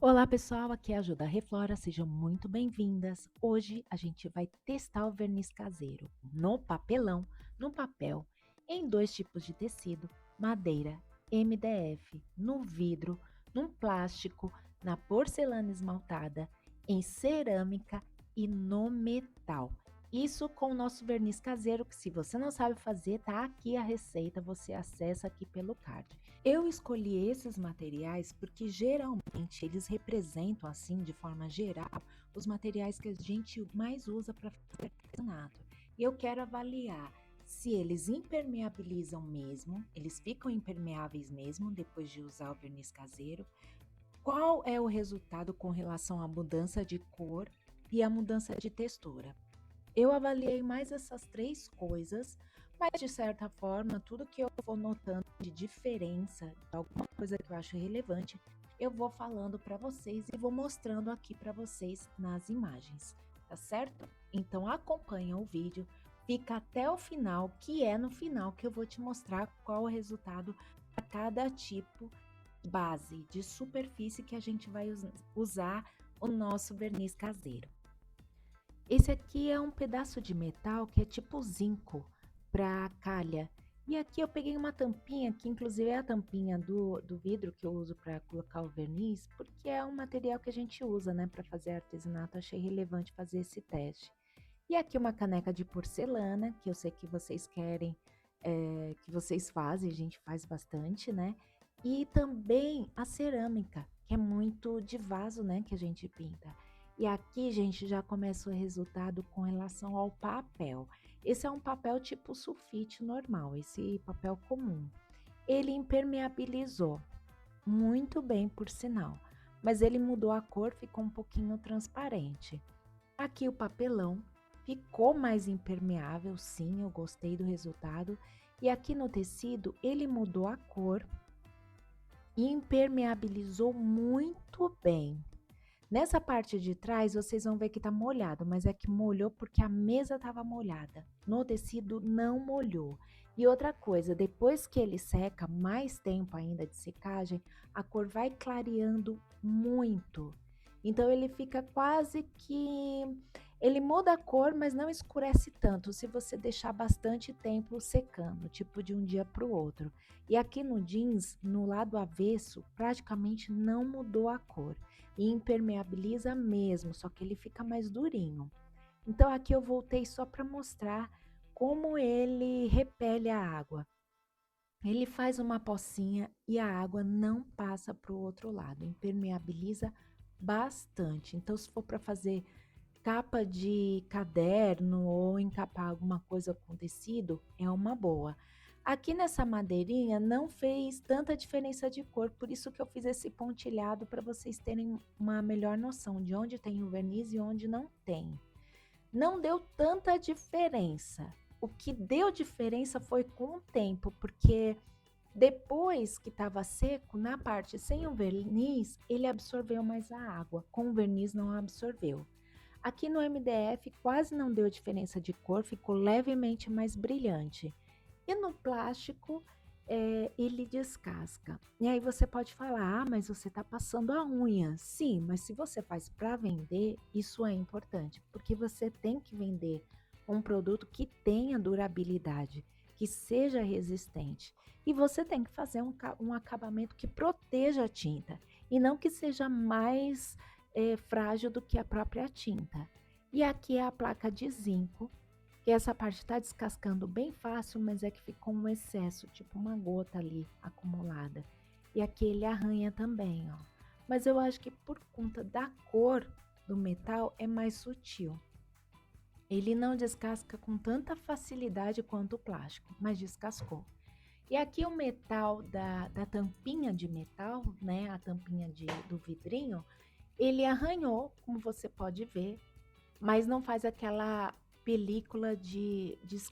Olá pessoal, aqui é a Ajuda Reflora, sejam muito bem-vindas. Hoje a gente vai testar o verniz caseiro no papelão, no papel, em dois tipos de tecido, madeira, MDF, no vidro, num plástico, na porcelana esmaltada, em cerâmica e no metal. Isso com o nosso verniz caseiro, que se você não sabe fazer, tá aqui a receita, você acessa aqui pelo card. Eu escolhi esses materiais porque geralmente eles representam, assim, de forma geral, os materiais que a gente mais usa para fazer artesanato. E eu quero avaliar se eles impermeabilizam mesmo, eles ficam impermeáveis mesmo depois de usar o verniz caseiro. Qual é o resultado com relação à mudança de cor e à mudança de textura? Eu avaliei mais essas três coisas, mas de certa forma, tudo que eu vou notando de diferença, de alguma coisa que eu acho relevante, eu vou falando para vocês e vou mostrando aqui para vocês nas imagens, tá certo? Então acompanha o vídeo, fica até o final, que é no final que eu vou te mostrar qual o resultado para cada tipo base de superfície que a gente vai usar o nosso verniz caseiro. Esse aqui é um pedaço de metal que é tipo zinco para calha. E aqui eu peguei uma tampinha, que inclusive é a tampinha do vidro que eu uso para colocar o verniz, porque é um material que a gente usa, né, para fazer artesanato. Achei relevante fazer esse teste. E aqui uma caneca de porcelana, que eu sei que vocês querem, que vocês fazem, a gente faz bastante, né? E também a cerâmica, que é muito de vaso, né, que a gente pinta. E aqui, gente, já começa o resultado com relação ao papel. Esse é um papel tipo sulfite normal, esse papel comum. Ele impermeabilizou muito bem, por sinal, mas ele mudou a cor, ficou um pouquinho transparente. Aqui o papelão ficou mais impermeável, sim, eu gostei do resultado. E aqui no tecido, ele mudou a cor e impermeabilizou muito bem. Nessa parte de trás, vocês vão ver que tá molhado, mas é que molhou porque a mesa estava molhada. No tecido não molhou. E outra coisa, depois que ele seca, mais tempo ainda de secagem, a cor vai clareando muito. Então ele fica quase que ele muda a cor, mas não escurece tanto se você deixar bastante tempo secando, tipo de um dia para o outro. E aqui no jeans, no lado avesso, praticamente não mudou a cor e impermeabiliza mesmo, só que ele fica mais durinho. Então aqui eu voltei só para mostrar como ele repele a água. Ele faz uma pocinha e a água não passa para o outro lado, impermeabiliza bastante. Então, se for para fazer capa de caderno ou encapar alguma coisa com tecido, é uma boa. Aqui nessa madeirinha não fez tanta diferença de cor, por isso que eu fiz esse pontilhado para vocês terem uma melhor noção de onde tem o verniz e onde não tem. Não deu tanta diferença. O que deu diferença foi com o tempo, porque depois que estava seco, na parte sem o verniz, ele absorveu mais a água. Com o verniz não absorveu. Aqui no MDF quase não deu diferença de cor, ficou levemente mais brilhante. E no plástico, ele descasca. E aí você pode falar, ah, mas você está passando a unha. Sim, mas se você faz para vender, isso é importante, porque você tem que vender um produto que tenha durabilidade, que seja resistente. E você tem que fazer um acabamento que proteja a tinta e não que seja mais frágil do que a própria tinta. E aqui é a placa de zinco, que essa parte está descascando bem fácil, mas é que ficou um excesso, tipo uma gota ali acumulada. E aqui ele arranha também, ó. Mas eu acho que por conta da cor do metal é mais sutil. Ele não descasca com tanta facilidade quanto o plástico, mas descascou. E aqui o metal da tampinha de metal, né, a tampinha do vidrinho, ele arranhou, como você pode ver, mas não faz aquela película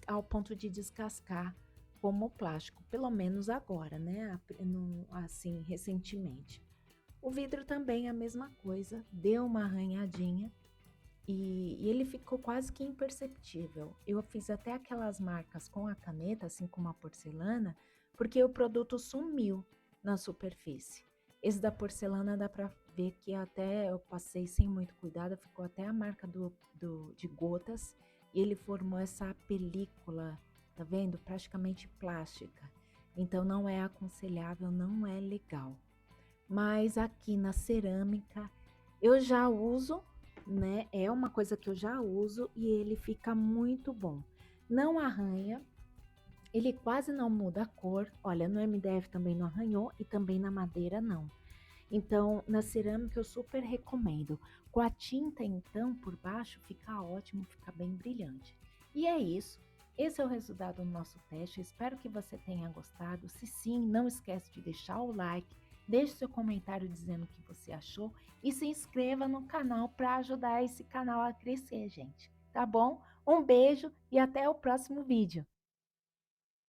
ao ponto de descascar como o plástico, pelo menos agora, né, assim, recentemente. O vidro também é a mesma coisa, deu uma arranhadinha e ele ficou quase que imperceptível. Eu fiz até aquelas marcas com a caneta, assim como a porcelana, porque o produto sumiu na superfície. Esse da porcelana ver que até eu passei sem muito cuidado, ficou até a marca de gotas e ele formou essa película, tá vendo? Praticamente plástica. Então não é aconselhável, não é legal. Mas aqui na cerâmica eu já uso, né? É uma coisa que eu já uso e ele fica muito bom. Não arranha, ele quase não muda a cor. Olha, no MDF também não arranhou e também na madeira não. Então, na cerâmica eu super recomendo. Com a tinta, então, por baixo, fica ótimo, fica bem brilhante. E é isso. Esse é o resultado do nosso teste. Espero que você tenha gostado. Se sim, não esquece de deixar o like, deixe seu comentário dizendo o que você achou e se inscreva no canal para ajudar esse canal a crescer, gente. Tá bom? Um beijo e até o próximo vídeo.